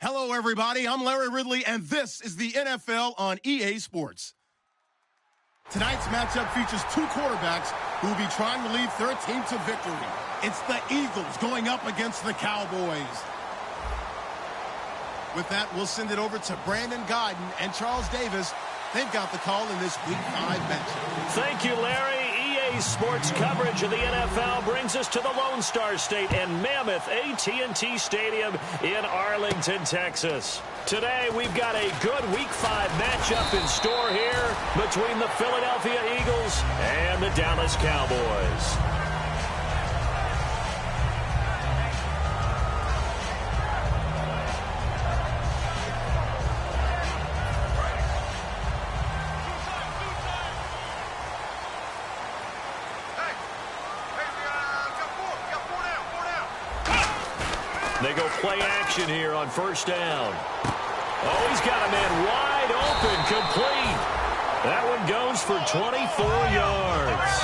Hello, everybody. I'm Larry Ridley, and this is the NFL on EA Sports. Tonight's matchup features two quarterbacks who will be trying to lead their team to victory. It's the Eagles going up against the Cowboys. With that, we'll send it over to Brandon Guyton and Charles Davis. They've got the call in this Week 5 matchup. Thank you, Larry. EA Sports coverage of the NFL brings us to the Lone Star State and Mammoth AT&T Stadium in Arlington, Texas. Today, we've got a good Week 5 matchup in store here between the Philadelphia Eagles and the Dallas Cowboys. They go play action here on first down. Oh, he's got a man wide open, complete. That one goes for 24 yards.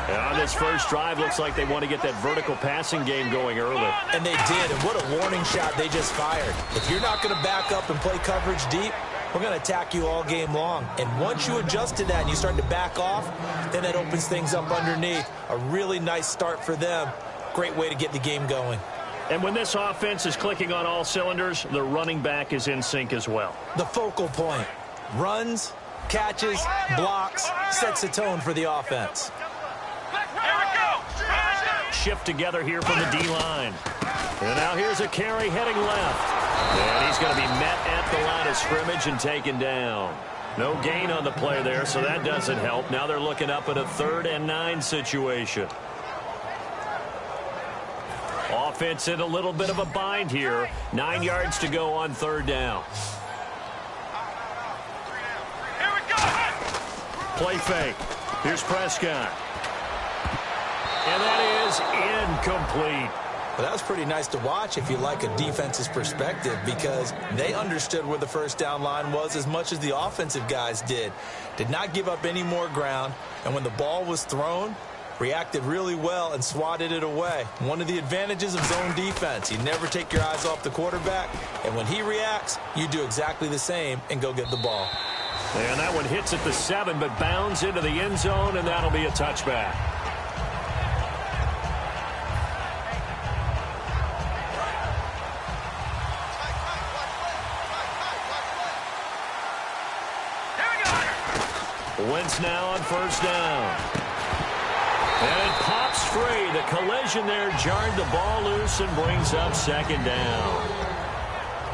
And on this first drive, looks like they want to get that vertical passing game going early. And they did, and what a warning shot they just fired. If you're not going to back up and play coverage deep, we're going to attack you all game long. And once you adjust to that and you start to back off, then that opens things up underneath. A really nice start for them. Great way to get the game going. And when this offense is clicking on all cylinders, the running back is in sync as well. The focal point. Runs, catches, blocks, sets a tone for the offense. Shift together here from the D-line. And now here's a carry heading left. And he's going to be met at the line of scrimmage and taken down. No gain on the play there, so that doesn't help. Now they're looking up at a 3rd and 9 situation. Offense in a little bit of a bind here. 9 yards to go on 3rd down. Here we go. Play fake. Here's Prescott. And that is incomplete. Well, that was pretty nice to watch if you like a defense's perspective, because they understood where the first down line was as much as the offensive guys did. Did not give up any more ground, and when the ball was thrown, reacted really well and swatted it away. One of the advantages of zone defense, you never take your eyes off the quarterback, and when he reacts, you do exactly the same and go get the ball. And that one hits at the 7, but bounds into the end zone, and that'll be a touchback. Wentz now on first down. And it pops free. The collision there jarred the ball loose and brings up 2nd down.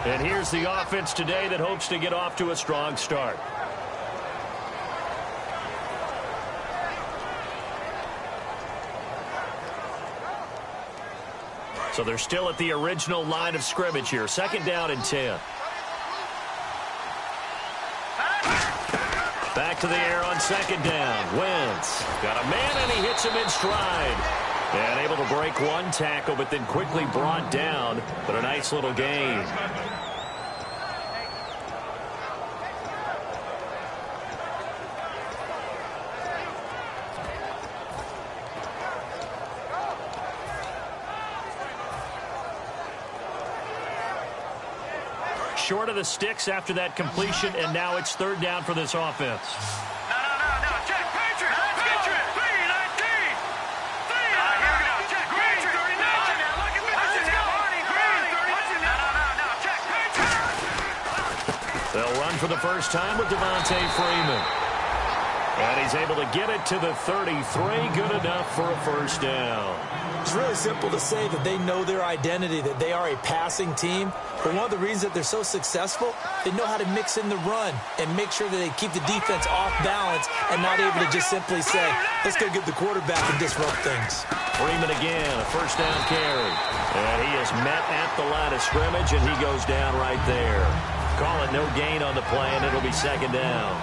And here's the offense today that hopes to get off to a strong start. So they're still at the original line of scrimmage here. 2nd down and 10. Back to the air on 2nd down. Wentz got a man, and he hits him in stride. And able to break one tackle, but then quickly brought down. But a nice little gain. Short of the sticks after that completion, and now it's 3rd down for this offense. No. Check. Patriot. Patriot. 3-19. Here we go. Check. Green. 39. Look at this. Green. 39. No. Check. Patriot. They'll run for the first time with Devontae Freeman. And he's able to get it to the 33. Good enough for a first down. It's really simple to say that they know their identity, that they are a passing team. But one of the reasons that they're so successful, they know how to mix in the run and make sure that they keep the defense off balance and not able to just simply say, let's go get the quarterback and disrupt things. Freeman again, a first down carry. And he is met at the line of scrimmage, and he goes down right there. Call it no gain on the play, and it'll be 2nd down.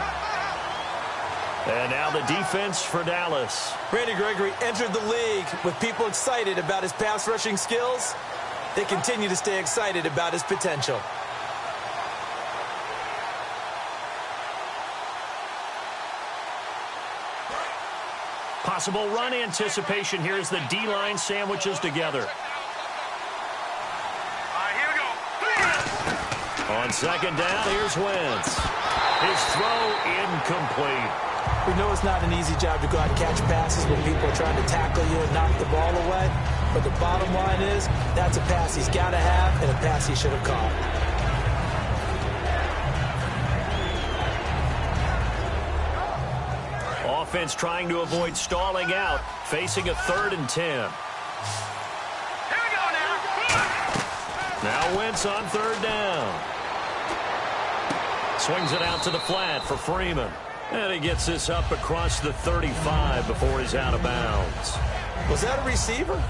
And now the defense for Dallas. Randy Gregory entered the league with people excited about his pass rushing skills. They continue to stay excited about his potential. Possible run anticipation here as the D-line sandwiches together. All right, here we go. On second down, here's Wentz. His throw incomplete. We know it's not an easy job to go out and catch passes when people are trying to tackle you and knock the ball away. But the bottom line is, that's a pass he's got to have and a pass he should have caught. Offense trying to avoid stalling out, facing a 3rd and 10. Here we go now. Now Wentz on 3rd down. Swings it out to the flat for Freeman. And he gets this up across the 35 before he's out of bounds. Was that a receiver?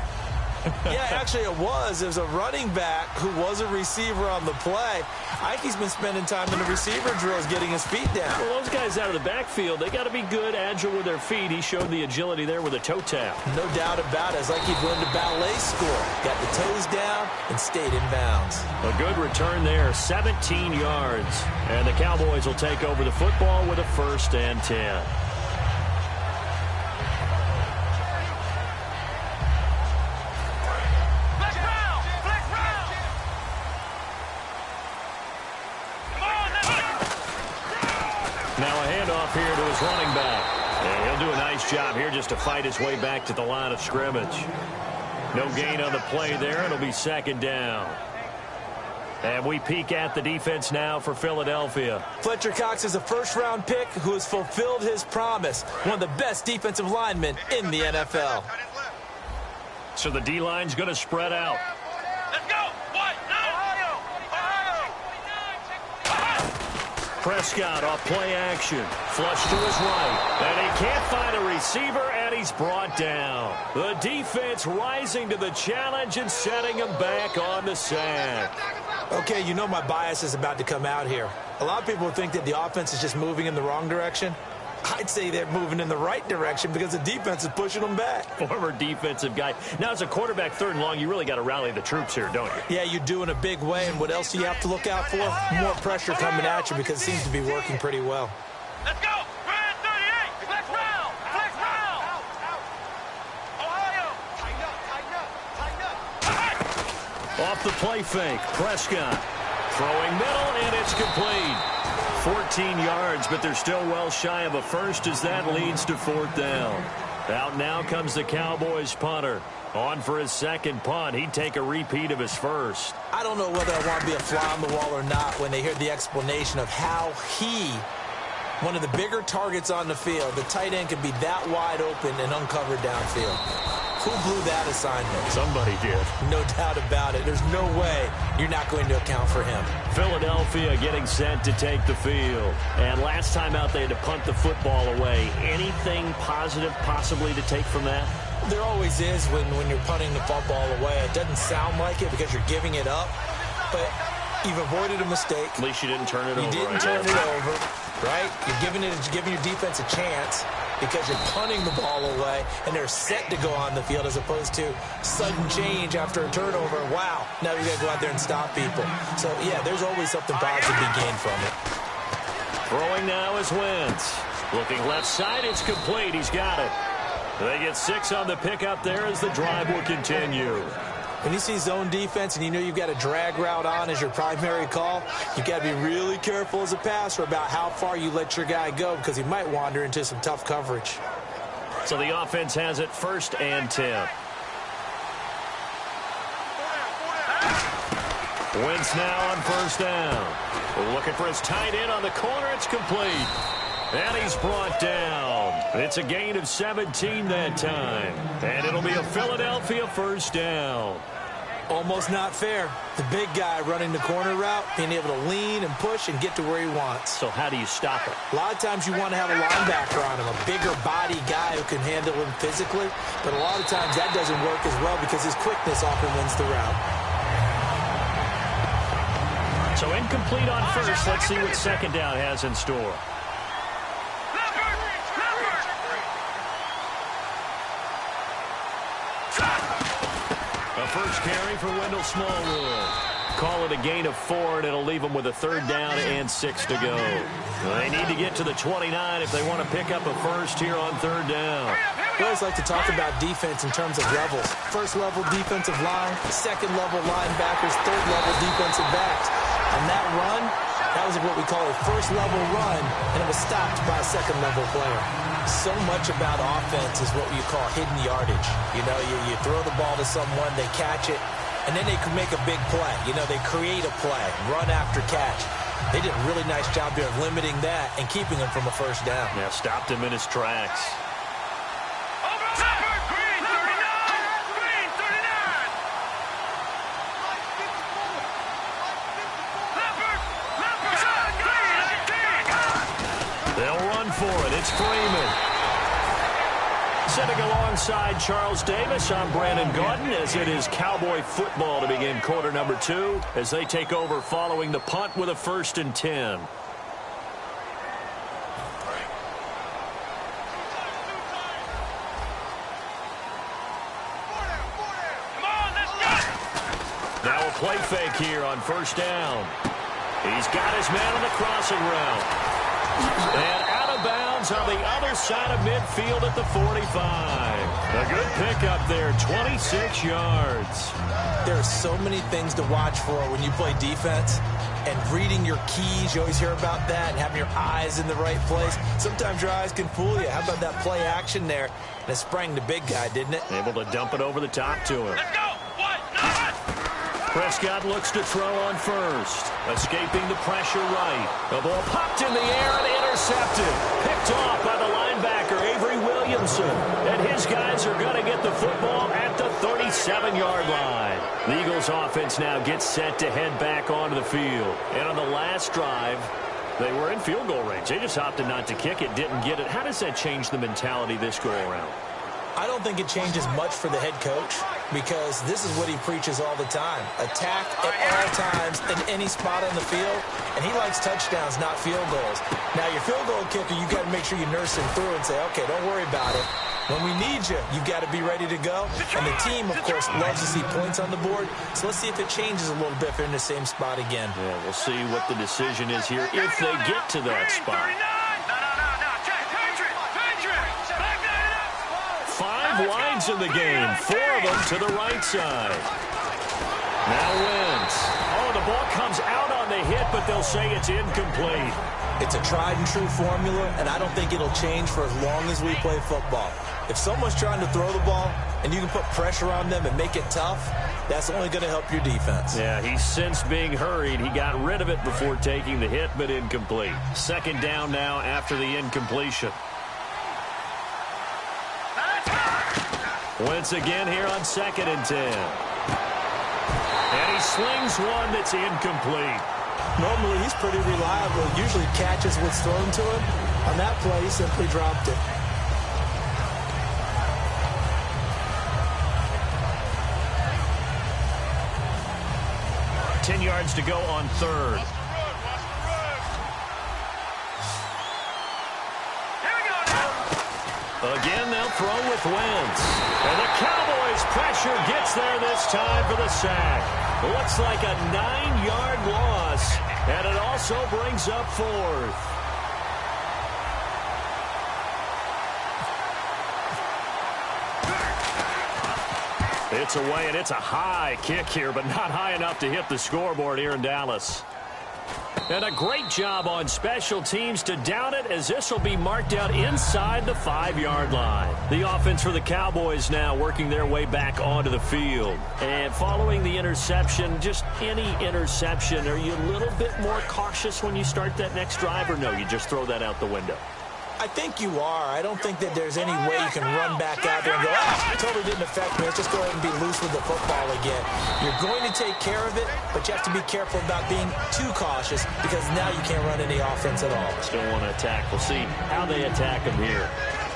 Yeah, actually it was. It was a running back who was a receiver on the play. I think he's been spending time in the receiver drills getting his feet down. Well, those guys out of the backfield, they got to be good, agile with their feet. He showed the agility there with a toe tap. No doubt about it. It's like he'd learned a ballet school. Got the toes down and stayed in bounds. A good return there, 17 yards. And the Cowboys will take over the football with a 1st and 10. Now a handoff here to his running back. And he'll do a nice job here just to fight his way back to the line of scrimmage. No gain on the play there. It'll be 2nd down. And we peek at the defense now for Philadelphia. Fletcher Cox is a first-round pick who has fulfilled his promise. One of the best defensive linemen in the NFL. So the D-line's going to spread out. Let's go. What? Ohio. Prescott off play action. Flush to his right. And he can't find a receiver, and he's brought down. The defense rising to the challenge and setting him back on the sack. Okay, you know my bias is about to come out here. A lot of people think that the offense is just moving in the wrong direction. I'd say they're moving in the right direction because the defense is pushing them back. Former defensive guy. Now, as a quarterback 3rd and long, you really got to rally the troops here, don't you? Yeah, you do in a big way. And what else do you have to look out for? More pressure coming at you because it seems to be working pretty well. Let's go. Grand 38. Flex round. Flex round. Ohio. Tighten up. Off the play fake. Prescott throwing middle, and it's complete. 14 yards, but they're still well shy of a 1st as that leads to 4th down. Out now comes the Cowboys punter. On for his 2nd punt. He'd take a repeat of his 1st. I don't know whether I want to be a fly on the wall or not when they hear the explanation of how one of the bigger targets on the field, the tight end can be that wide open and uncovered downfield. Who blew that assignment? Somebody did. No doubt about it. There's no way you're not going to account for him. Philadelphia getting set to take the field. And last time out, they had to punt the football away. Anything positive possibly to take from that? There always is when you're punting the football away. It doesn't sound like it because you're giving it up, but you've avoided a mistake. At least you didn't turn it over. You didn't turn it over, right? You're giving your defense a chance because you're punting the ball away, and they're set to go on the field as opposed to sudden change after a turnover. Wow, now you got to go out there and stop people. So, yeah, there's always something positive to be gained from it. Throwing now is Wentz. Looking left side, it's complete. He's got it. They get 6 on the pickup there as the drive will continue. When you see zone defense and you know you've got a drag route on as your primary call, you've got to be really careful as a passer about how far you let your guy go because he might wander into some tough coverage. So the offense has it 1st and 10. Wentz now on 1st down. Looking for his tight end on the corner. It's complete. And he's brought down. It's a gain of 17 that time. And it'll be a Philadelphia 1st down. Almost not fair. The big guy running the corner route, being able to lean and push and get to where he wants. So how do you stop it? A lot of times you want to have a linebacker on him, a bigger body guy who can handle him physically. But a lot of times that doesn't work as well because his quickness often wins the route. So incomplete on 1st. Let's see what 2nd down has in store. A 1st carry for Wendell Smallwood. Call it a gain of 4, and it'll leave them with a 3rd down and 6 to go. They need to get to the 29 if they want to pick up a 1st here on 3rd down. We always like to talk about defense in terms of levels. 1st level defensive line, 2nd level linebackers, 3rd level defensive backs. On that run, that was what we call a first-level run, and it was stopped by a second-level player. So much about offense is what you call hidden yardage. You know, you throw the ball to someone, they catch it, and then they can make a big play. You know, they create a play, run after catch. They did a really nice job here of limiting that and keeping him from a first down. Yeah, stopped him in his tracks. They'll run for it. It's Freeman. Sitting alongside Charles Davis, I'm Brandon Gaudin, as it is Cowboy football to begin quarter number 2 as they take over following the punt with a 1st and 10. Now a play fake here on 1st down. He's got his man on the crossing route. And out of bounds on the other side of midfield at the 45. A good pickup there, 26 yards. There are so many things to watch for when you play defense. And reading your keys, you always hear about that, and having your eyes in the right place. Sometimes your eyes can fool you. How about that play action there? And it sprang the big guy, didn't it? Able to dump it over the top to him. Let's go! What? No! Prescott looks to throw on 1st. Escaping the pressure right. The ball popped in the air and intercepted. Picked off by the linebacker, Avery Williamson. And his guys are going to get the football at the 37-yard line. The Eagles offense now gets set to head back onto the field. And on the last drive, they were in field goal range. They just opted not to kick it, didn't get it. How does that change the mentality this go around? I don't think it changes much for the head coach because this is what he preaches all the time. Attack at all times in any spot on the field, and he likes touchdowns, not field goals. Now, your field goal kicker, you've got to make sure you nurse him through and say, okay, don't worry about it. When we need you, you've got to be ready to go. And the team, of course, loves to see points on the board. So let's see if it changes a little bit if they're in the same spot again. Yeah, we'll see what the decision is here if they get to that spot. 5 wides in the game, 4 of them to the right side. Now Wentz. Oh, the ball comes out on the hit, but they'll say it's incomplete. It's a tried-and-true formula, and I don't think it'll change for as long as we play football. If someone's trying to throw the ball and you can put pressure on them and make it tough, that's only going to help your defense. Yeah, he's since being hurried. He got rid of it before taking the hit, but incomplete. 2nd down now after the incompletion. Wentz again here on 2nd and 10. And he slings one that's incomplete. Normally, he's pretty reliable. Usually catches what's thrown to him. On that play, he simply dropped it. Ten yards to go on 3rd. Again, they'll throw with Wentz. And the Cowboys' pressure gets there this time for the sack. Looks like a 9-yard loss, and it also brings up 4th. It's away, and it's a high kick here, but not high enough to hit the scoreboard here in Dallas. And a great job on special teams to down it, as this will be marked out inside the 5-yard line. The offense for the Cowboys now working their way back onto the field. And following the interception, just any interception, are you a little bit more cautious when you start that next drive, or no, you just throw that out the window? I think you are. I don't think that there's any way you can run back out there and go, it totally didn't affect me. Let's just go ahead and be loose with the football again. You're going to take care of it, but you have to be careful about being too cautious because now you can't run any offense at all. Still want to attack. We'll see how they attack them here.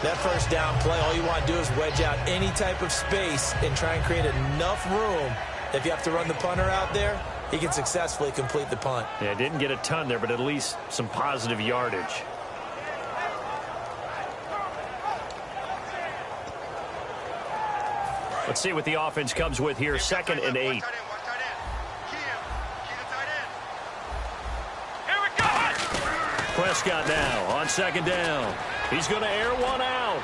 That 1st down play, all you want to do is wedge out any type of space and try and create enough room. If you have to run the punter out there, he can successfully complete the punt. Yeah, didn't get a ton there, but at least some positive yardage. Let's see what the offense comes with here. 2nd and 8. Prescott now on 2nd down. He's going to air one out.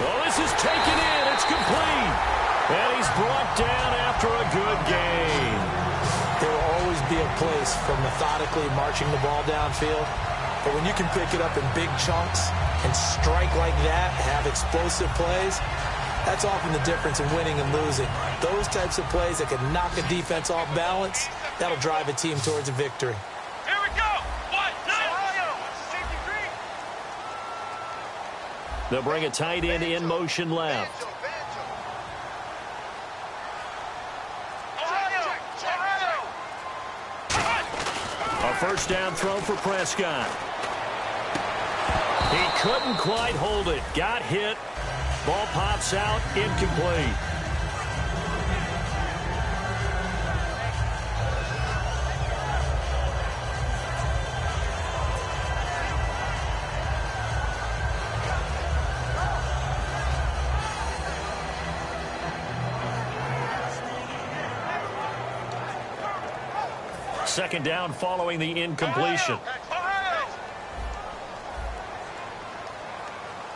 Well, this is taken in. It's complete. And he's brought down after a good gain. There will always be a place for methodically marching the ball downfield. But when you can pick it up in big chunks and strike like that, have explosive plays, that's often the difference in winning and losing. Those types of plays that can knock a defense off balance, that'll drive a team towards a victory. Here we go. They'll bring a tight end in motion left. A first down throw for Prescott. He couldn't quite hold it. Got hit. Ball pops out. Incomplete. Second down following the incompletion.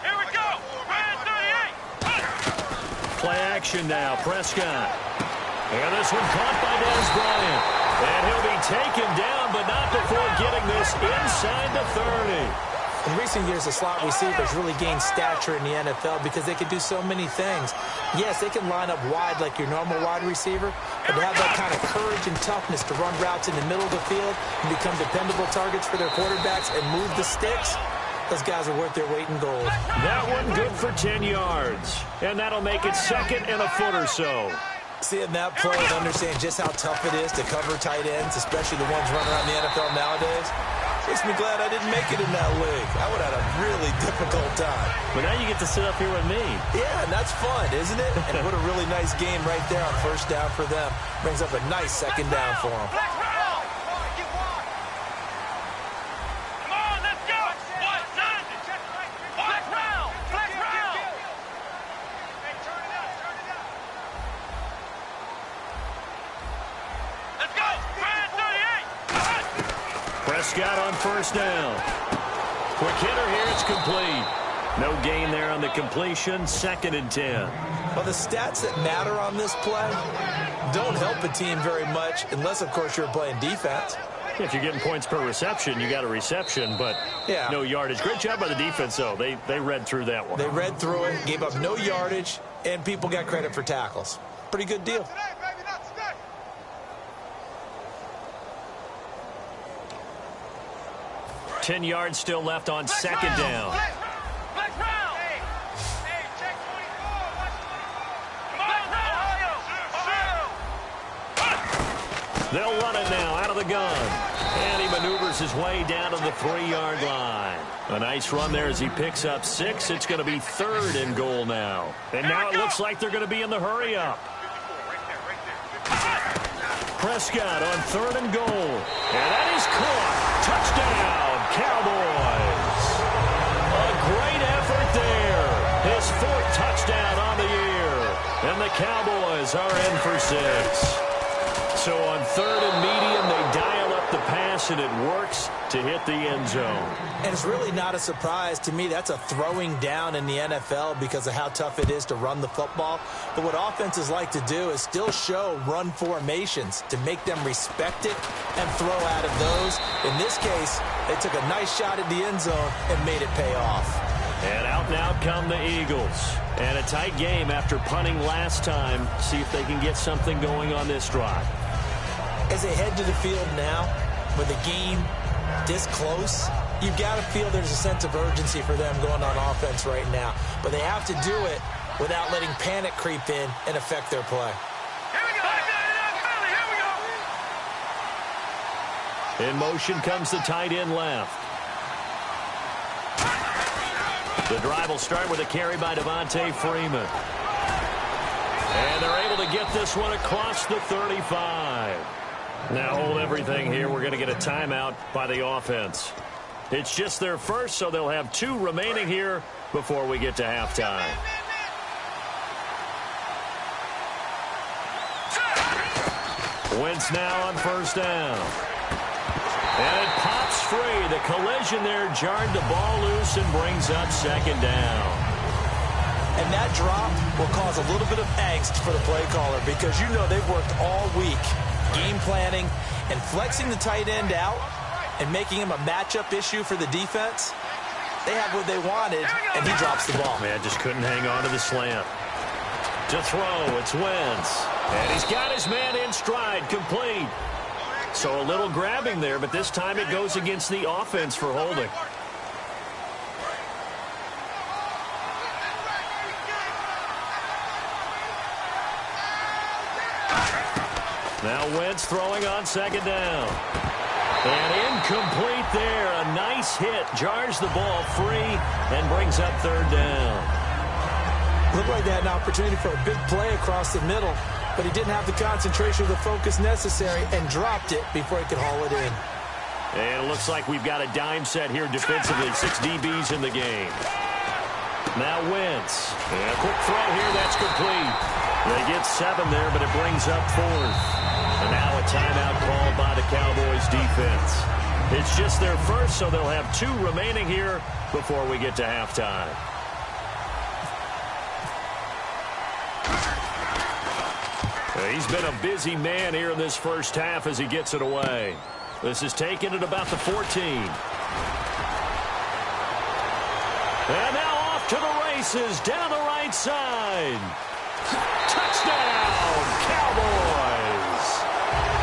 Here we go. Play action now. Prescott. And this one caught by Dez Bryant. And he'll be taken down, but not before getting this inside the 30. In recent years, the slot receivers really gained stature in the NFL because they can do so many things. Yes, they can line up wide like your normal wide receiver, but to have that kind of courage and toughness to run routes in the middle of the field and become dependable targets for their quarterbacks and move the sticks, those guys are worth their weight in gold. That one good for 10 yards. And that'll make it second and a foot or so. Seeing that play and understand just how tough it is to cover tight ends, especially the ones running around the NFL nowadays, makes me glad I didn't make it in that league. I would have had a really difficult time. But now you get to sit up here with me. Yeah, and that's fun, isn't it? And what a really nice game right there on first down for them. Brings up a nice second down for them. Come on, let's go. Flex round. Hey, turn it up. Let's go. 38. Prescott on first down. Quick hitter here. It's complete. No gain there on the completion. Second and 10. Well, the stats that matter on this play don't help a team very much unless, of course, you're playing defense. If you're getting points per reception, you got a reception, but no yardage. Great job by the defense, though. They read through that one. They read through it, gave up no yardage, and people got credit for tackles. Pretty good deal. 10 yards still left on second down. They'll run it now out of the gun. And he maneuvers his way down to the 3-yard line. A nice run there as he picks up 6. It's going to be third and goal now. And now it looks like they're going to be in the hurry-up. Prescott on third and goal. And that is caught. Touchdown, Cowboys. A great effort there. His 4th touchdown on the year. And the Cowboys are in for 6. So on third and medium, they dial up the pass, and it works to hit the end zone. And it's really not a surprise to me. That's a throwing down in the NFL because of how tough it is to run the football. But what offenses like to do is still show run formations to make them respect it and throw out of those. In this case, they took a nice shot at the end zone and made it pay off. And out now come the Eagles. And a tight game after punting last time. See if they can get something going on this drive. As they head to the field now, with a game this close, you've got to feel there's a sense of urgency for them going on offense right now. But they have to do it without letting panic creep in and affect their play. Here we go. In motion comes the tight end left. The drive will start with a carry by Devontae Freeman. And they're able to get this one across the 35. Now hold everything here. We're going to get a timeout by the offense. It's just their first, so they'll have 2 remaining here before we get to halftime. Wentz now on first down. And it pops free. The collision there jarred the ball loose and brings up second down. And that drop will cause a little bit of angst for the play caller because you know they've worked all week game planning, and flexing the tight end out and making him a matchup issue for the defense. They have what they wanted, and he drops the ball. Man, just couldn't hang on to the slant. To throw, it's Wentz. And he's got his man in stride, complete. So a little grabbing there, but this time it goes against the offense for holding. Now Wentz throwing on second down. And incomplete there. A nice hit. Jars the ball free and brings up third down. Looked like they had an opportunity for a big play across the middle, but he didn't have the concentration or the focus necessary and dropped it before he could haul it in. And it looks like we've got a dime set here defensively. 6 DBs in the game. Now Wentz. And a quick throw here. That's complete. They get 7 there, but it brings up 4th. And now a timeout called by the Cowboys defense. It's just their first, so they'll have 2 remaining here before we get to halftime. He's been a busy man here in this first half as he gets it away. This is taken at about the 14. And now off to the races down the right side. Touchdown, Cowboys.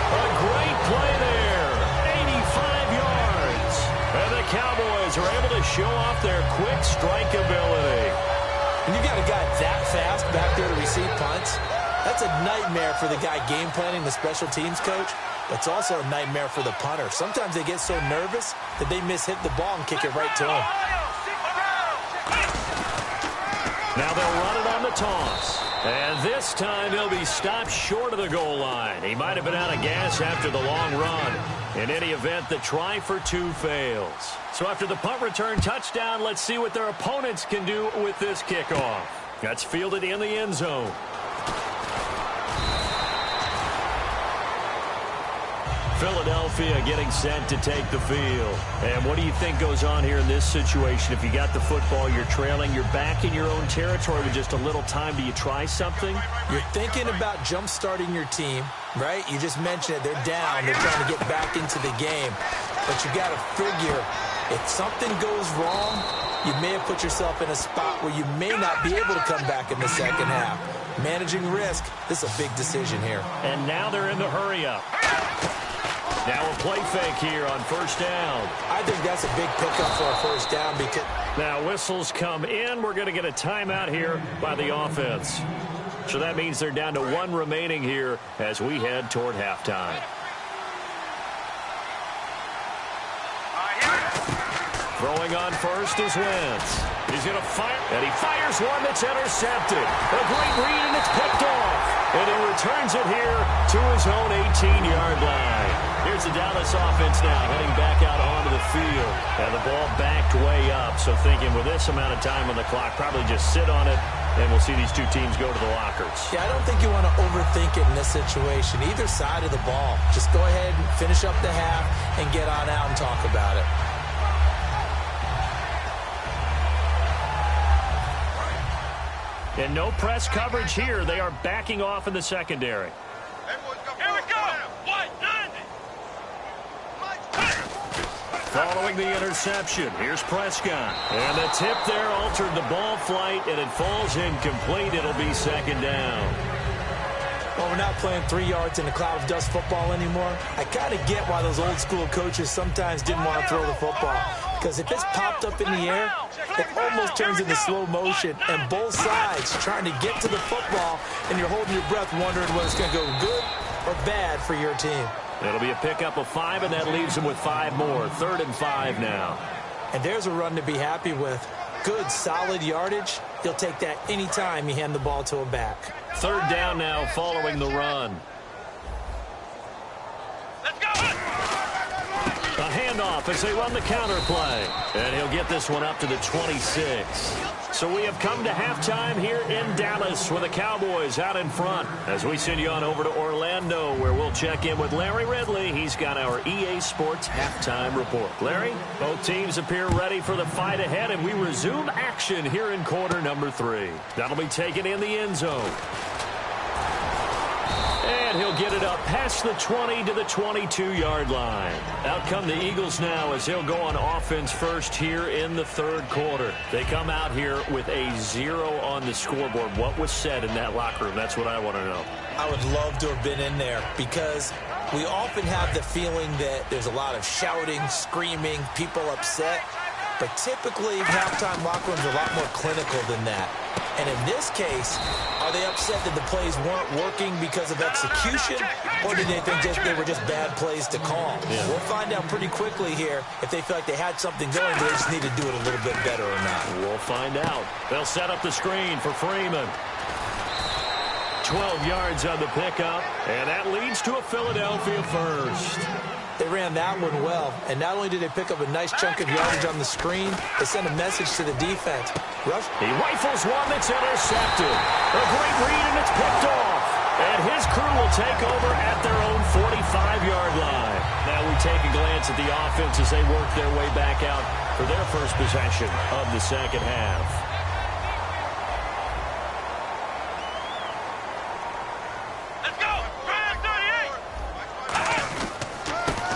A great play there. 85 yards. And the Cowboys are able to show off their quick strike ability. And you got a guy that fast back there to receive punts. That's a nightmare for the guy game planning, the special teams coach. But it's also a nightmare for the punter. Sometimes they get so nervous that they hit the ball and kick it right to him. Now they'll run it on the toss. And this time he'll be stopped short of the goal line. He might have been out of gas after the long run. In any event, the try for 2 fails. So after the punt return touchdown, let's see what their opponents can do with this kickoff. That's fielded in the end zone. Philadelphia getting set to take the field. And what do you think goes on here in this situation? If you got the football, you're trailing, you're back in your own territory with just a little time. Do you try something? You're thinking about jump-starting your team, right? You just mentioned it. They're down. They're trying to get back into the game. But you got to figure, if something goes wrong, you may have put yourself in a spot where you may not be able to come back in the second half. Managing risk, this is a big decision here. And now they're in the hurry-up. Now a play fake here on first down. I think that's a big pickup for a first down because... Now whistles come in. We're going to get a timeout here by the offense. So that means they're down to 1 remaining here as we head toward halftime. Throwing on first is Wentz. He's going to fire, and he fires one that's intercepted. A great read, and it's picked off. And he returns it here to his own 18-yard line. Here's the Dallas offense now heading back out onto the field. And the ball backed way up. So thinking with this amount of time on the clock, probably just sit on it, and we'll see these 2 teams go to the lockers. Yeah, I don't think you want to overthink it in this situation. Either side of the ball. Just go ahead and finish up the half and get on out and talk about it. And no press coverage here. They are backing off in the secondary. Here we go. Following the interception, here's Prescott. And the tip there altered the ball flight, and it falls incomplete. It'll be second down. Well, we're not playing 3 yards in a cloud of dust football anymore. I kind of get why those old school coaches sometimes didn't want to throw the football. Because if it's popped up in the air, it almost turns into slow motion. And both sides trying to get to the football, and you're holding your breath wondering whether it's going to go good or bad for your team. It'll be a pickup of 5, and that leaves them with 5 more. 3rd and 5 now. And there's a run to be happy with. Good, solid yardage. You'll take that any time you hand the ball to a back. 3rd down now following the run. Let's go. A handoff as they run the counter play. And he'll get this one up to the 26. So we have come to halftime here in Dallas with the Cowboys out in front. As we send you on over to Orlando, where we'll check in with Larry Ridley. He's got our EA Sports halftime report. Larry, both teams appear ready for the fight ahead, and we resume action here in quarter number 3. That'll be taken in the end zone. And And he'll get it up past the 20 to the 22-yard line. Out come the Eagles now as they'll go on offense first here in the third quarter. They come out here with a 0 on the scoreboard. What was said in that locker room? That's what I want to know. I would love to have been in there because we often have the feeling that there's a lot of shouting, screaming, people upset. But typically, halftime locker rooms are a lot more clinical than that. And in this case, are they upset that the plays weren't working because of execution, or did they think they were just bad plays to call? Yeah. We'll find out pretty quickly here if they feel like they had something going, but they just need to do it a little bit better or not. We'll find out. They'll set up the screen for Freeman. 12 yards on the pickup, and that leads to a Philadelphia first. They ran that one well, and not only did they pick up a nice chunk of yardage on the screen, they sent a message to the defense. Rush. He rifles one that's intercepted. A great read, and it's picked off. And his crew will take over at their own 45-yard line. Now we take a glance at the offense as they work their way back out for their first possession of the second half.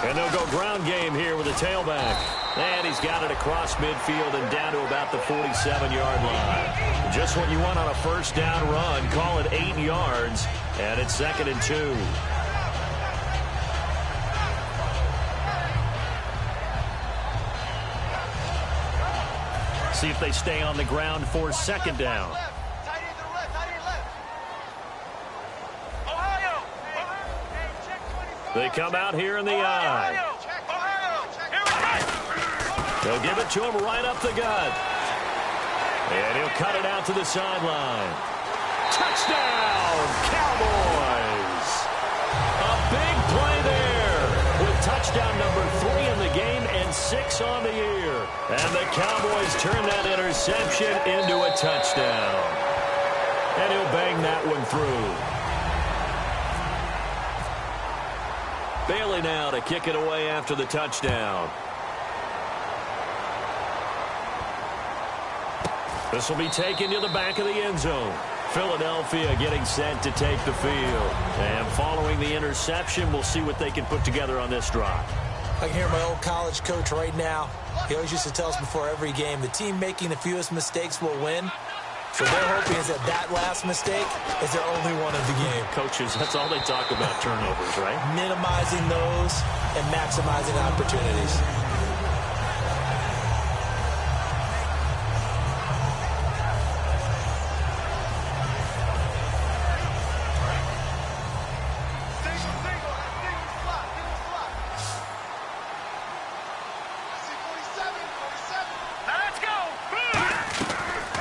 And they'll go ground game here with a tailback. And he's got it across midfield and down to about the 47-yard line. Just what you want on a first down run. Call it 8 yards. And it's 2nd and 2. See if they stay on the ground for 2nd down. They come out here in the eye. They'll give it to him right up the gut. And he'll cut it out to the sideline. Touchdown, Cowboys! A big play there with touchdown number 3 in the game and 6 on the year. And the Cowboys turn that interception into a touchdown. And he'll bang that one through. Bailey now to kick it away after the touchdown. This will be taken to the back of the end zone. Philadelphia getting set to take the field. And following the interception, we'll see what they can put together on this drive. I can hear my old college coach right now. He always used to tell us before every game, the team making the fewest mistakes will win. So they're hoping is that last mistake is their only one of the game. Coaches, that's all they talk about, turnovers, right? Minimizing those and maximizing opportunities.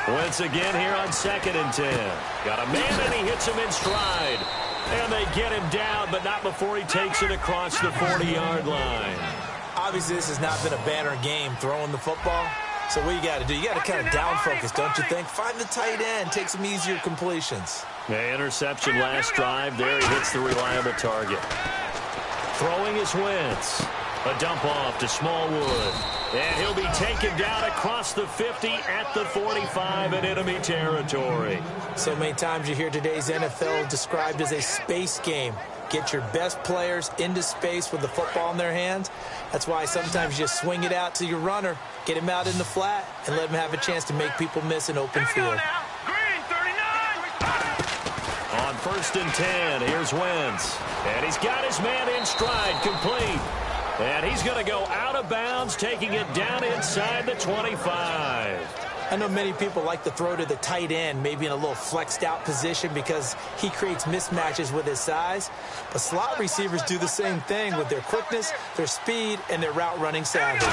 Once again here on 2nd and 10. Got a man and he hits him in stride. And they get him down, but not before he takes it across the 40-yard line. Obviously, this has not been a banner game throwing the football. So what you got to do, you got to kind of down focus, don't you think? Find the tight end, take some easier completions. The interception last drive. There he hits the reliable target. Throwing is Wentz. A dump off to Smallwood. And he'll be taken down across the 50 at the 45 in enemy territory. So many times you hear today's NFL described as a space game. Get your best players into space with the football in their hands. That's why sometimes you just swing it out to your runner, get him out in the flat, and let him have a chance to make people miss an open field. On 1st and 10, here's Wentz. And he's got his man in stride, complete. And he's going to go out of bounds, taking it down inside the 25. I know many people like to throw to the tight end, maybe in a little flexed out position because he creates mismatches with his size. But slot receivers do the same thing with their quickness, their speed, and their route running savvy.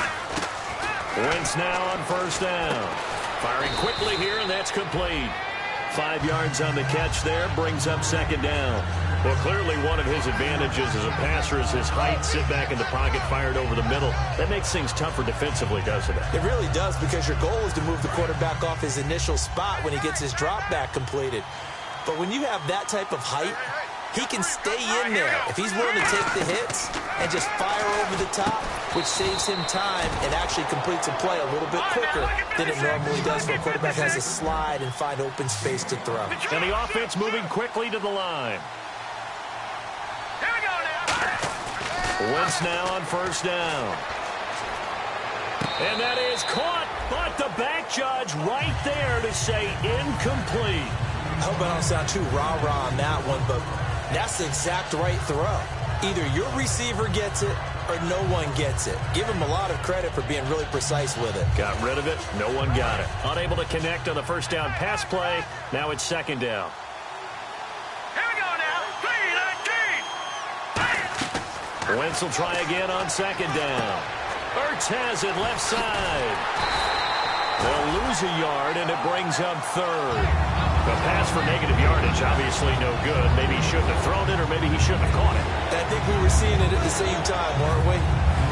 Wentz now on 1st down. Firing quickly here, and that's complete. 5 yards on the catch there, brings up 2nd down. Well, clearly one of his advantages as a passer is his height. Sit back in the pocket, fired over the middle. That makes things tougher defensively, doesn't it? It really does, because your goal is to move the quarterback off his initial spot when he gets his drop back completed. But when you have that type of height, he can stay in there if he's willing to take the hits and just fire over the top, which saves him time and actually completes a play a little bit quicker than it normally does for a quarterback has to slide and find open space to throw. And the offense moving quickly to the line. Wentz now on first down. And that is caught, but the back judge right there to say incomplete. I hope I don't sound too rah-rah on that one, but that's the exact right throw. Either your receiver gets it or no one gets it. Give him a lot of credit for being really precise with it. Got rid of it. No one got it. Unable to connect on the first down pass play. Now it's second down. Here we go now. 3-19. Wentz will try again on second down. Ertz has it left side. They'll lose a yard, and it brings up third. A pass for negative yardage, obviously no good. Maybe he shouldn't have thrown it, or maybe he shouldn't have caught it. I think we were seeing it at the same time, weren't we?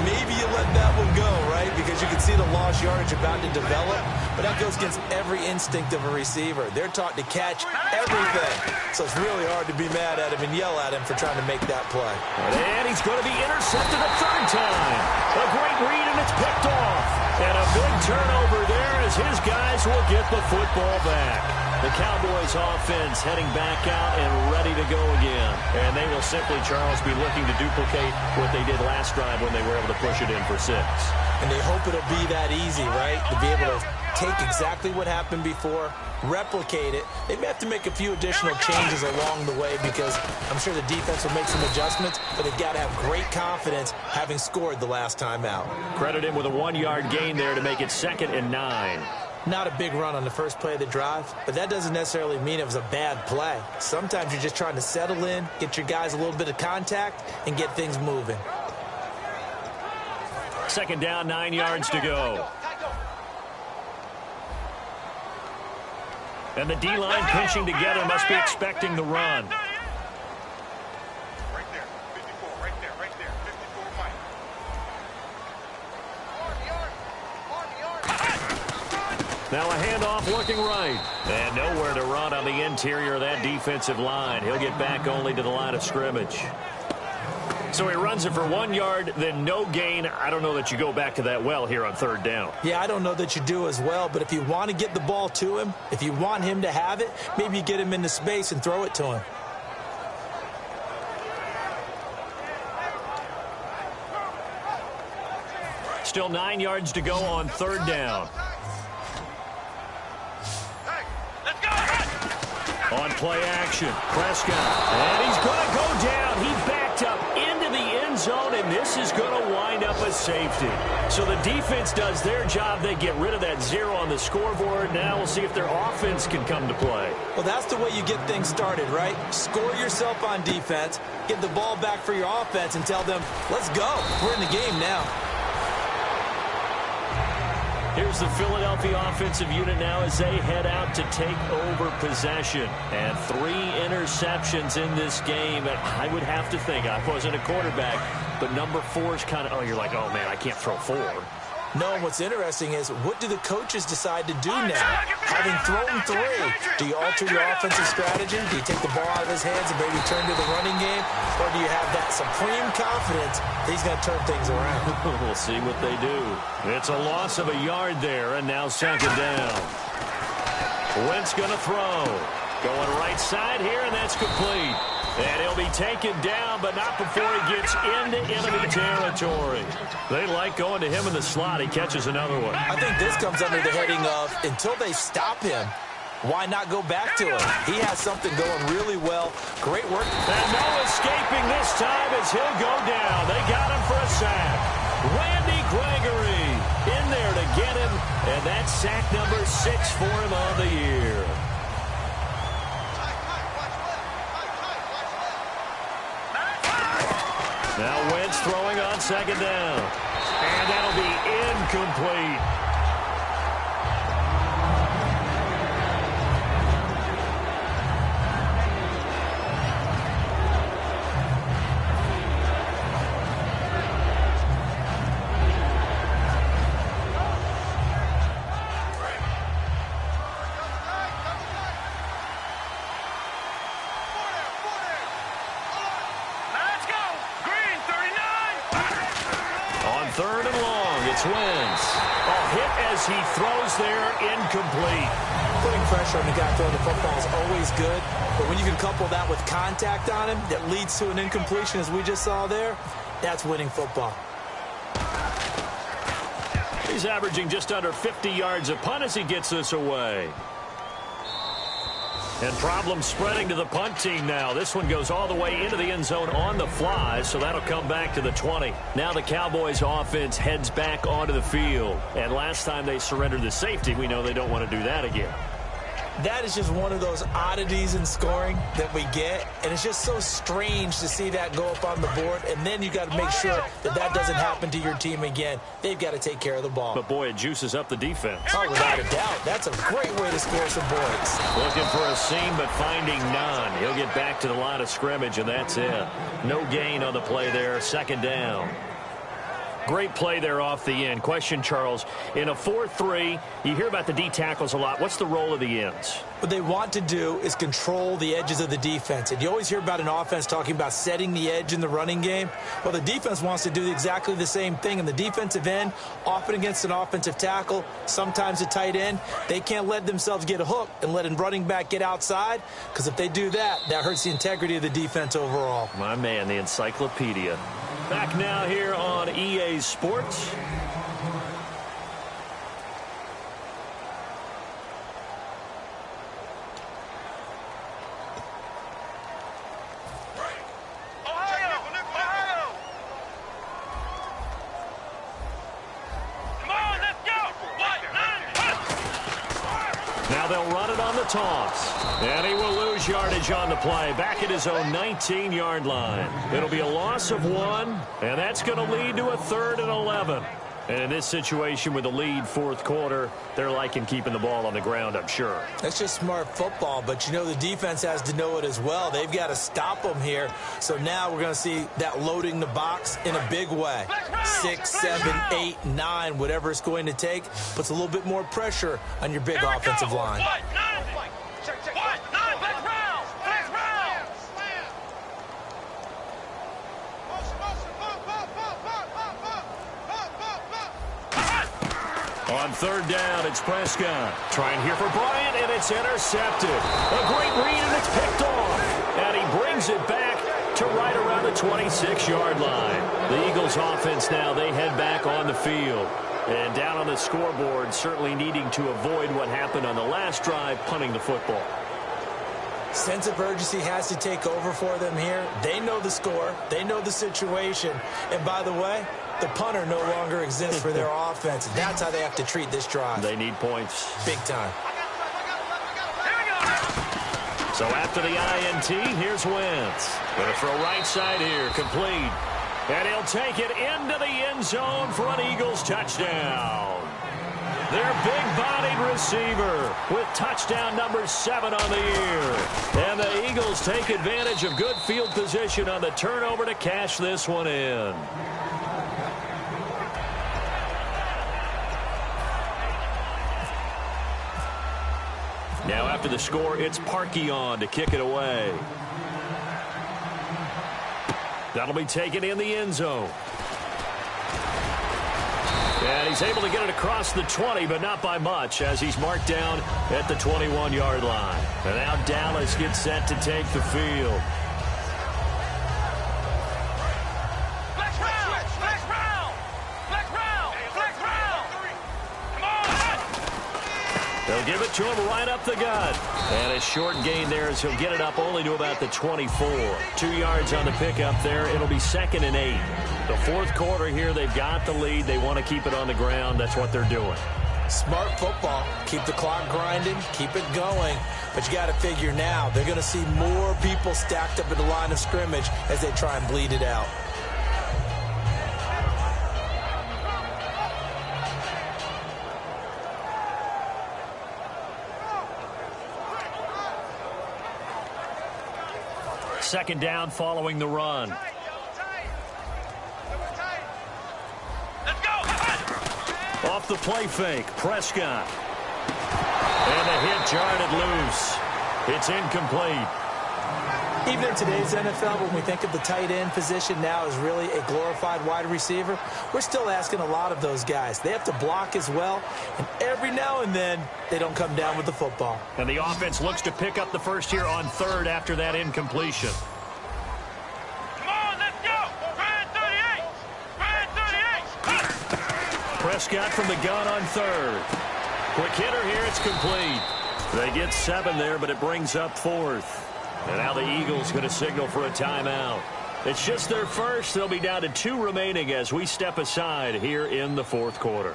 Maybe you let that one go, right? Because you can see the lost yardage about to develop. But that goes against every instinct of a receiver. They're taught to catch everything. So it's really hard to be mad at him and yell at him for trying to make that play. And he's going to be intercepted a third time. A great read, and it's picked off. And a big turnover there as his guys will get the football back. The Cowboys offense heading back out and ready to go again. And they will simply, Charles, be looking to duplicate what they did last drive when they were able to push it in for 6. And they hope it'll be that easy, right? To be able to take exactly what happened before, replicate it. They may have to make a few additional changes along the way because I'm sure the defense will make some adjustments, but they've got to have great confidence having scored the last time out. Credit him with a 1-yard gain there to make it 2nd and 9. Not a big run on the first play of the drive, but that doesn't necessarily mean it was a bad play. Sometimes you're just trying to settle in, get your guys a little bit of contact, and get things moving. 2nd down, 9 yards to go. And the D-line pinching together must be expecting the run. Right there. 54. Right there. 54 Mike. Now a handoff looking right. And nowhere to run on the interior of that defensive line. He'll get back only to the line of scrimmage. So he runs it for 1 yard, then no gain. I don't know that you go back to that well here on 3rd down. Yeah, I don't know that you do as well, but if you want to get the ball to him, if you want him to have it, maybe you get him into space and throw it to him. Still 9 yards to go on 3rd down. On play action, Prescott, and he's going to go down. He backed up into the end zone, and this is going to wind up a safety. So the defense does their job. They get rid of that 0 on the scoreboard. Now we'll see if their offense can come to play. Well, that's the way you get things started, right? Score yourself on defense, get the ball back for your offense, and tell them, let's go. We're in the game now. Here's the Philadelphia offensive unit now as they head out to take over possession. And 3 interceptions in this game. And I would have to think, I wasn't a quarterback, but number 4 is kind of, oh, you're like, oh, man, I can't throw 4. No, and what's interesting is what do the coaches decide to do now? Having thrown 3, do you alter your offensive strategy? Do you take the ball out of his hands and maybe turn to the running game? Or do you have that supreme confidence that he's going to turn things around? We'll see what they do. It's a loss of a yard there, and now 2nd down. Wentz going to throw. Going right side here, and that's complete. And he'll be taken down, but not before he gets into enemy territory. They like going to him in the slot. He catches another one. I think this comes under the heading of, until they stop him, why not go back to him? He has something going really well. Great work. And no escaping this time as he'll go down. They got him for a sack. Randy Gregory in there to get him, and that's sack number 6 for him on the year. Now Wentz throwing on 2nd down. And that'll be incomplete. Wentz. A hit as he throws there, incomplete. Putting pressure on the guy throwing the football is always good, but when you can couple that with contact on him that leads to an incompletion, as we just saw there, That's winning football. He's averaging just under 50 yards a punt as he gets this away. And problems spreading to the punt team now. This one goes all the way into the end zone on the fly, so that'll come back to the 20. Now the Cowboys offense heads back onto the field. And last time they surrendered the safety, we know they don't want to do that again. That is just one of those oddities in scoring that we get, and it's just so strange to see that go up on the board, and then you got to make sure that that doesn't happen to your team again. They've got to take care of the ball. But, boy, it juices up the defense. Oh, without a doubt. That's a great way to score some points. Looking for a seam, but finding none. He'll get back to the line of scrimmage, and that's it. No gain on the play there. Second down. Great play there off the end. Question, Charles, in a 4-3, you hear about the D tackles a lot. What's the role of the ends? What they want to do is control the edges of the defense. And you always hear about an offense talking about setting the edge in the running game. Well, the defense wants to do exactly the same thing. In the defensive end, often against an offensive tackle, sometimes a tight end, they can't let themselves get a hook and let a running back get outside, because if they do that, that hurts the integrity of the defense overall. My man, the encyclopedia. Back now here on EA Sports. Now they'll run it on the toss. And he will lose yardage on the play. Back at his own 19-yard line. It'll be a loss of 1, and that's going to lead to a 3rd and 11. And in this situation with the lead fourth quarter, they're liking keeping the ball on the ground, I'm sure. That's just smart football, but you know the defense has to know it as well. They've got to stop them here. So now we're going to see that loading the box in a big way. 6, 7, 8, 9, whatever it's going to take, puts a little bit more pressure on your big offensive line. On 3rd down, it's Prescott. Trying here for Bryant, and it's intercepted. A great read, and it's picked off. And he brings it back to right around the 26-yard line. The Eagles offense now, they head back on the field. And down on the scoreboard, certainly needing to avoid what happened on the last drive, punting the football. Sense of urgency has to take over for them here. They know the score. They know the situation. And by the way, the punter no longer exists for their offense. That's how they have to treat this drive. They need points. Big time. So after the INT, here's Wentz. Going to throw right side here, complete. And he'll take it into the end zone for an Eagles touchdown. Their big-bodied receiver with touchdown number 7 on the year. And the Eagles take advantage of good field position on the turnover to cash this one in. Now after the score, it's Parkey on to kick it away. That'll be taken in the end zone. And he's able to get it across the 20, but not by much, as he's marked down at the 21-yard line. And now Dallas gets set to take the field. They'll give it to him right up the gut. And a short gain there as he'll get it up only to about the 24. 2 yards on the pickup there. It'll be 2nd and 8. The fourth quarter here, they've got the lead. They want to keep it on the ground. That's what they're doing. Smart football. Keep the clock grinding. Keep it going. But you got to figure now, they're going to see more people stacked up at the line of scrimmage as they try and bleed it out. Second down following the run. Off the play fake, Prescott. And the hit jarred it loose. It's incomplete. Even in today's NFL, when we think of the tight end position now as really a glorified wide receiver, we're still asking a lot of those guys. They have to block as well, and every now and then, they don't come down with the football. And the offense looks to pick up the first here on 3rd after that incompletion. Come on, let's go! Ryan 38! Prescott from the gun on third. Quick hitter here. It's complete. They get 7 there, but it brings up 4th. And now the Eagles going to signal for a timeout. It's just their first. They'll be down to 2 remaining as we step aside here in the 4th quarter.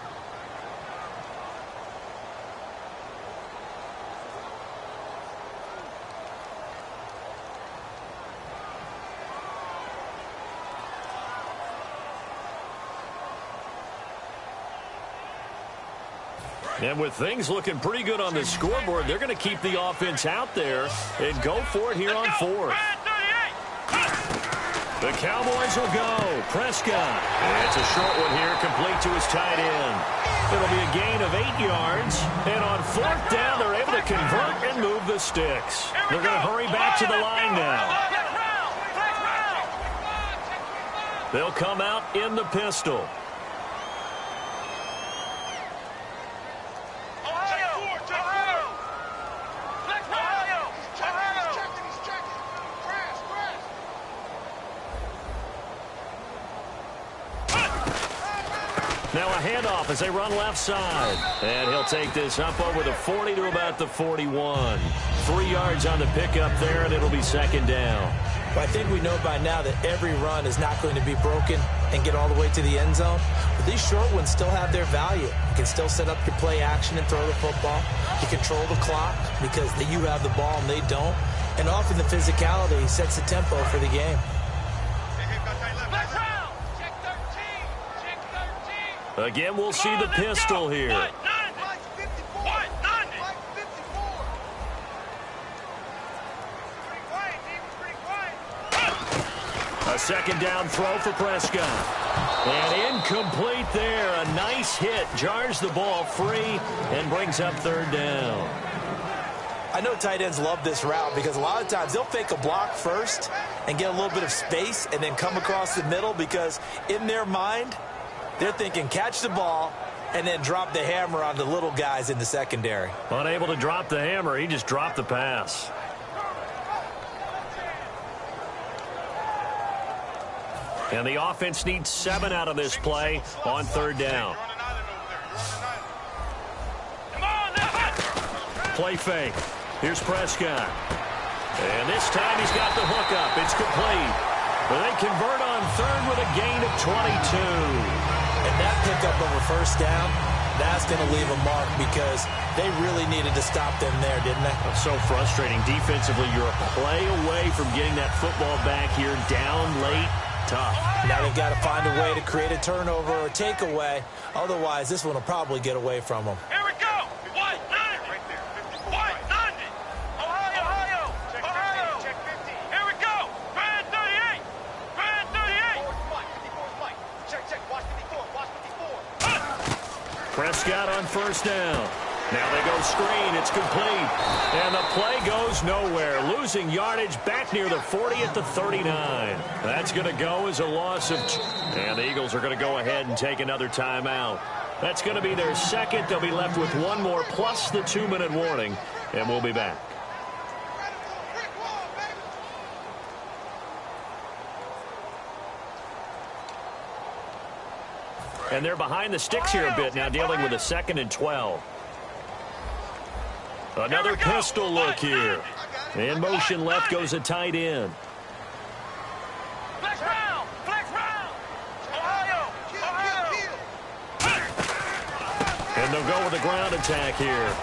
And with things looking pretty good on the scoreboard, they're going to keep the offense out there and go for it here on 4th. The Cowboys will go. Prescott. And it's a short one here, complete to his tight end. It'll be a gain of 8 yards. And on 4th down, they're able to convert and move the sticks. They're going to hurry back to the line now. They'll come out in the pistol. Now a handoff as they run left side. And he'll take this up over the 40 to about the 41. 3 yards on the pickup there, and it'll be 2nd down. Well, I think we know by now that every run is not going to be broken and get all the way to the end zone. But these short ones still have their value. You can still set up your play action and throw the football. You control the clock because you have the ball and they don't. And often the physicality sets the tempo for the game. Again, we'll see the pistol here. A 2nd down throw for Prescott. And incomplete there. A nice hit. Jars the ball free and brings up 3rd down. I know tight ends love this route because a lot of times they'll fake a block first and get a little bit of space and then come across the middle because in their mind, they're thinking catch the ball and then drop the hammer on the little guys in the secondary. Unable to drop the hammer, he just dropped the pass. And the offense needs 7 out of this play on 3rd down. Play fake. Here's Prescott. And this time he's got the hook up. It's complete. But they convert on 3rd with a gain of 22. And that pickup over 1st down, that's going to leave a mark because they really needed to stop them there, didn't they? So frustrating. Defensively, you're a play away from getting that football back here down late. Tough. Now they've got to find a way to create a turnover or takeaway. Otherwise, this one will probably get away from them. Here we go. White 90. Right there. White 90. Ohio. Check 50. Here we go. Brand 38. Brand 38. Check. Watch 54. Prescott on 1st down. Now they go screen. It's complete. And the play goes nowhere. Losing yardage back near the 40 at the 39. That's going to go as a loss of 2. And the Eagles are going to go ahead and take another timeout. That's going to be their 2nd. They'll be left with 1 more plus the 2-minute warning. And we'll be back. And they're behind the sticks here a bit now, dealing with a 2nd and 12. Another pistol look here. In motion left goes a tight end. Flex round. Ohio. And they'll go with a ground attack here.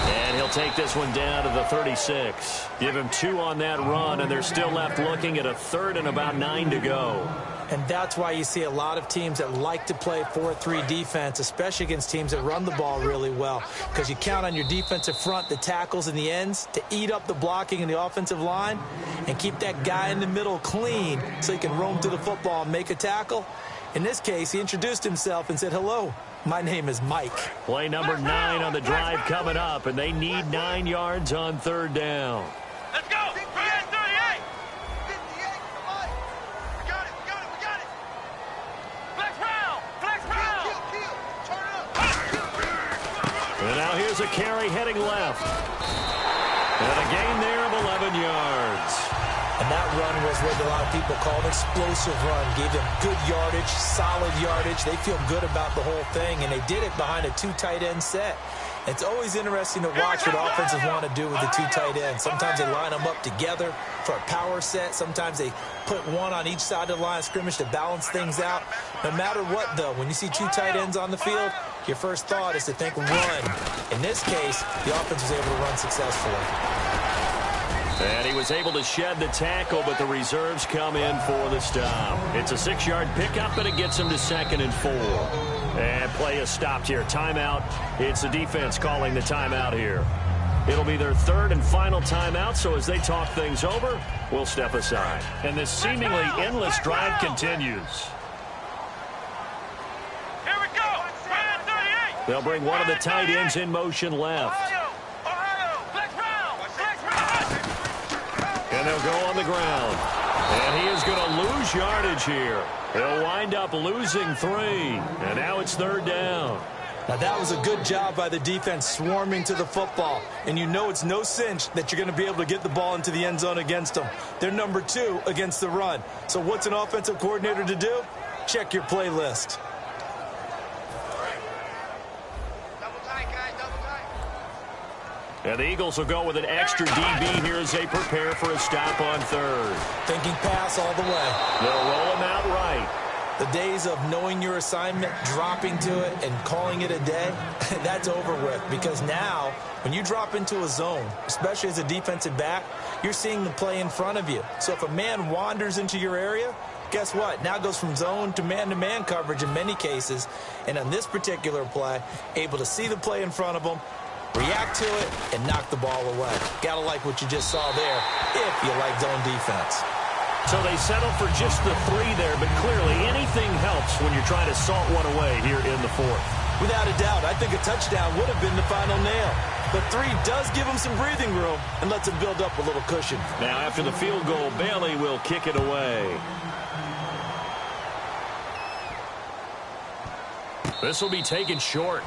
And he'll take this one down to the 36. Give him 2 on that run, and they're still left looking at a 3rd and about 9 to go. And that's why you see a lot of teams that like to play 4-3 defense, especially against teams that run the ball really well, because you count on your defensive front, the tackles and the ends, to eat up the blocking in the offensive line and keep that guy in the middle clean so he can roam through the football and make a tackle. In this case, he introduced himself and said, "Hello, my name is Mike." Play number 9 on the drive coming up, and they need 9 yards on 3rd down. Let's go. Brand 38. 58. We got it. Flex round. Turn up. And now here's a carry heading left. And a gain there of 11 yards. And that run was what a lot of people call an explosive run. Gave them good yardage, solid yardage. They feel good about the whole thing, and they did it behind a 2 tight end set. It's always interesting to watch what offenses want to do with the 2 tight ends. Sometimes they line them up together for a power set. Sometimes they put one on each side of the line of scrimmage to balance things out. No matter what, though, when you see 2 tight ends on the field, your first thought is to think run. In this case, the offense was able to run successfully. And he was able to shed the tackle, but the reserves come in for the stop. It's a 6-yard pickup, and it gets him to 2nd and 4. And play is stopped here. Timeout. It's the defense calling the timeout here. It'll be their 3rd and final timeout, so as they talk things over, we'll step aside. And this seemingly endless drive continues. Here we go. 38. They'll bring one of the tight ends in motion left. Ohio. Flex round. And they'll go on the ground. And he is going to lose yardage here. He'll wind up losing 3. And now it's 3rd down. Now, that was a good job by the defense swarming to the football. And you know it's no cinch that you're going to be able to get the ball into the end zone against them. They're number 2 against the run. So what's an offensive coordinator to do? Check your playlist. And the Eagles will go with an extra DB here as they prepare for a stop on 3rd. Thinking pass all the way. They'll roll him out right. The days of knowing your assignment, dropping to it, and calling it a day, that's over with. Because now, when you drop into a zone, especially as a defensive back, you're seeing the play in front of you. So if a man wanders into your area, guess what? Now it goes from zone to man-to-man coverage in many cases. And on this particular play, able to see the play in front of them, react to it, and knock the ball away. Gotta like what you just saw there, if you like zone defense. So they settle for just the 3 there, but clearly anything helps when you're trying to salt one away here in the 4th. Without a doubt, I think a touchdown would have been the final nail. But 3 does give them some breathing room and lets them build up a little cushion. Now after the field goal, Bailey will kick it away. This will be taken short.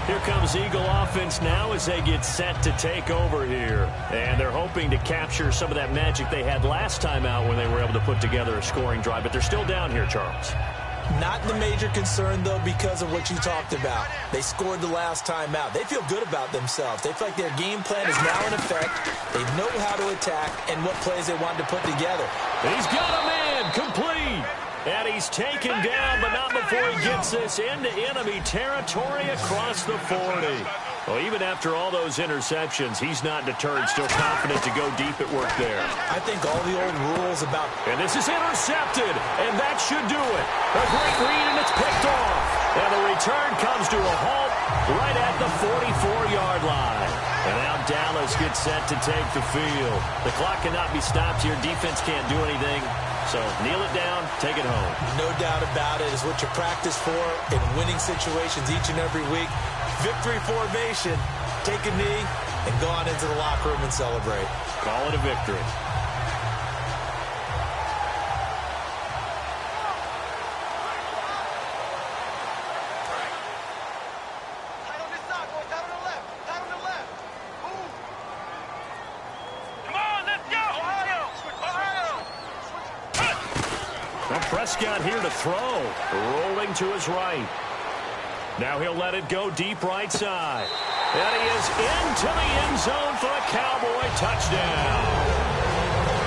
Here comes Eagle offense now as they get set to take over here. And they're hoping to capture some of that magic they had last time out when they were able to put together a scoring drive. But they're still down here, Charles. Not the major concern, though, because of what you talked about. They scored the last time out. They feel good about themselves. They feel like their game plan is now in effect. They know how to attack and what plays they want to put together. He's got a man complete. And he's taken down, but not before he gets this into enemy territory across the 40. Well, even after all those interceptions, he's not deterred, still confident to go deep at work there. I think all the old rules about... And this is intercepted, and that should do it. A great read, and it's picked off. And the return comes to a halt right at the 44-yard line. And now Dallas gets set to take the field. The clock cannot be stopped here. Defense can't do anything. So kneel it down, take it home. No doubt about it. It's what you practice for in winning situations each and every week. Victory formation. Take a knee and go on into the locker room and celebrate. Call it a victory. Prescott here to throw, rolling to his right. Now he'll let it go deep right side. And he is into the end zone for a Cowboy touchdown.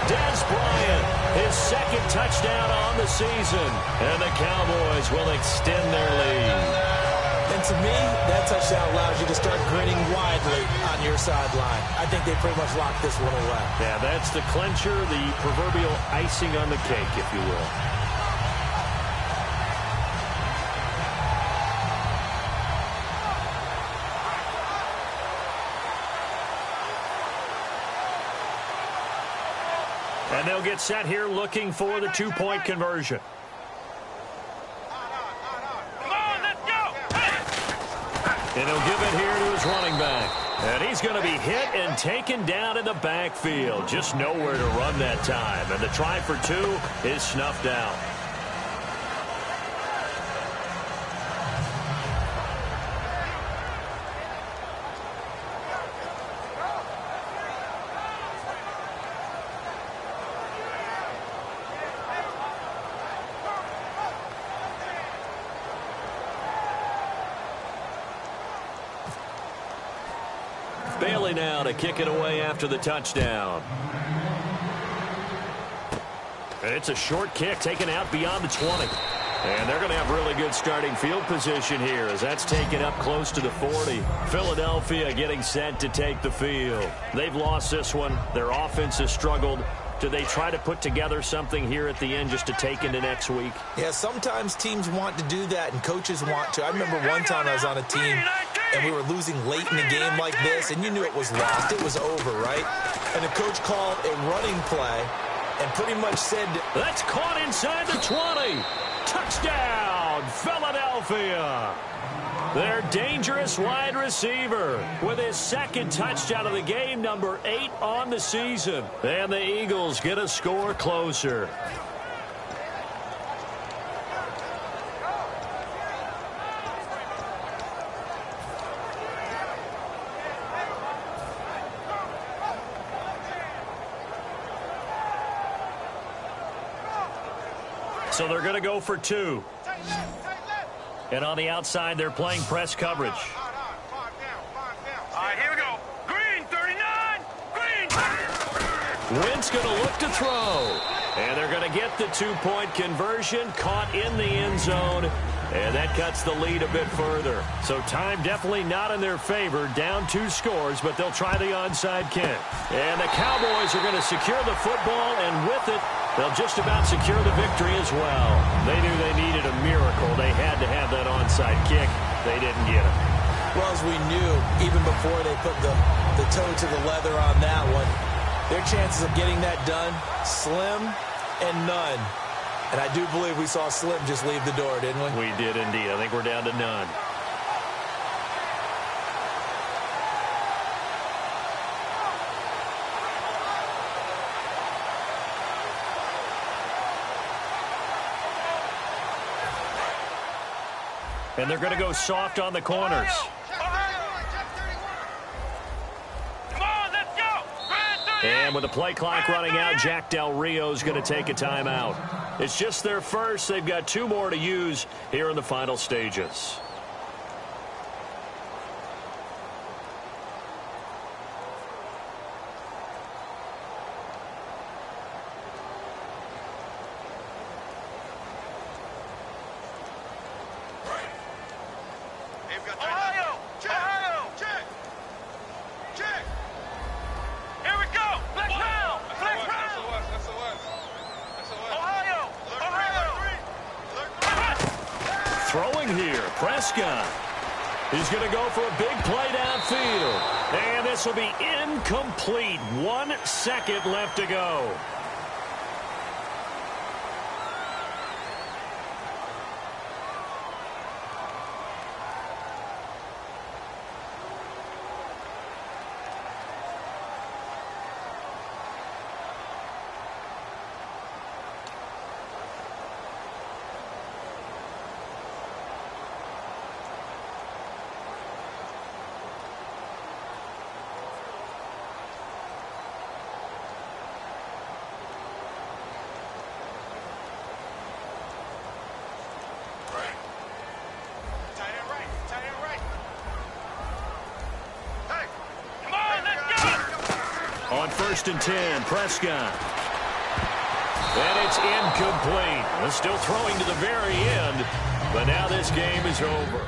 Des Bryant, his 2nd touchdown on the season. And the Cowboys will extend their lead. And to me, that touchdown allows you to start grinning widely on your sideline. I think they pretty much locked this one away. Yeah, that's the clincher, the proverbial icing on the cake, if you will. And they'll get set here looking for the 2-point conversion. And he'll give it here to his running back. And he's going to be hit and taken down in the backfield. Just nowhere to run that time. And the try for 2 is snuffed out. Bailey now to kick it away after the touchdown. And it's a short kick taken out beyond the 20. And they're going to have really good starting field position here as that's taken up close to the 40. Philadelphia getting set to take the field. They've lost this one. Their offense has struggled. Do they try to put together something here at the end just to take into next week? Yeah, sometimes teams want to do that and coaches want to. I remember one time I was on a team and we were losing late in a game like this and you knew it was lost. It was over, right? And the coach called a running play and pretty much said, that's caught inside the 20. Touchdown, Philadelphia. Their dangerous wide receiver with his second touchdown of the game, number 8 on the season. And the Eagles get a score closer. So they're going to go for 2. And on the outside, they're playing press coverage. All right, here we go. Green, 39. Green. Wentz going to look to throw. And they're going to get the 2-point conversion, caught in the end zone. And that cuts the lead a bit further. So time definitely not in their favor. Down 2 scores, but they'll try the onside kick. And the Cowboys are going to secure the football, and with it, they'll just about secure the victory as well. They knew they needed a miracle. They had to have that onside kick. They didn't get it. well, as we knew, even before they put the toe to the leather on that one, their chances of getting that done, slim and none. And I do believe we saw Slim just leave the door, didn't we? We did indeed. I think we're down to none. And they're going to go soft on the corners. And with the play clock running out, Jack Del Rio is going to take a timeout. It's just their first. They've got 2 more to use here in the final stages. He's going to go for a big play downfield. And this will be incomplete. 1 second left to go. On 1st and 10, Prescott. And it's incomplete. They're still throwing to the very end, but now this game is over.